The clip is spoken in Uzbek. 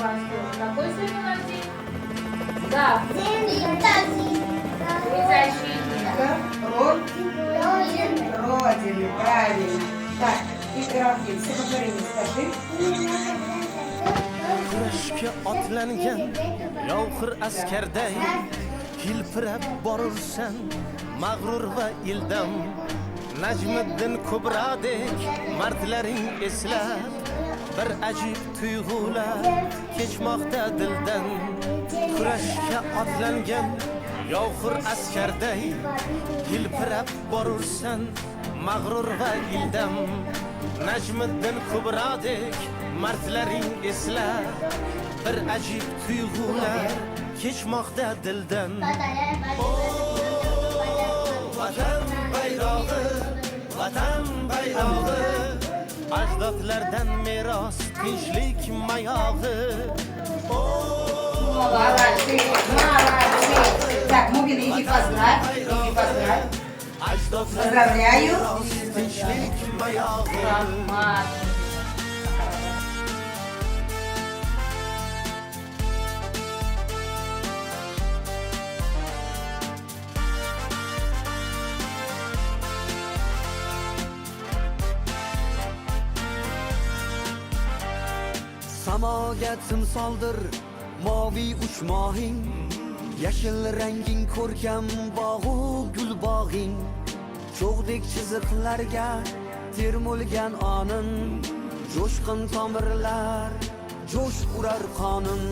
Какой сегодня у нас день? Да. Защитника. Родины, правильно. Так, и Рафин, стихотворение скажи. Kurashga otlangan yovxir askarday hilpirab borursan mag'rur va ildam Najmiddin Kubrodek mardlaring eslab bir ajib tuyg'ular kechmoqda dildan kurashga otlangan yovxir askarday hilpirab borursan mag'rur va ildam Najmiddin Kubrodek mardlaring eslab bir ajib tuyg'ular kechmoqda dildan vatan bayrog'i ajdodlardan meros tinchlik mayog'i Молодцы, молодцы. Так, Мугин, иди поздравь. Поздравляю. tinchlik mayog'i Rahmat. Samoga timsoldir moviy uchmog'ing yashil ranging ko'rkam bog'u gul bog'ing cho'g'dek chiziqlarga termulgan onin jo'shqin tomirlar jo'sh urar qonin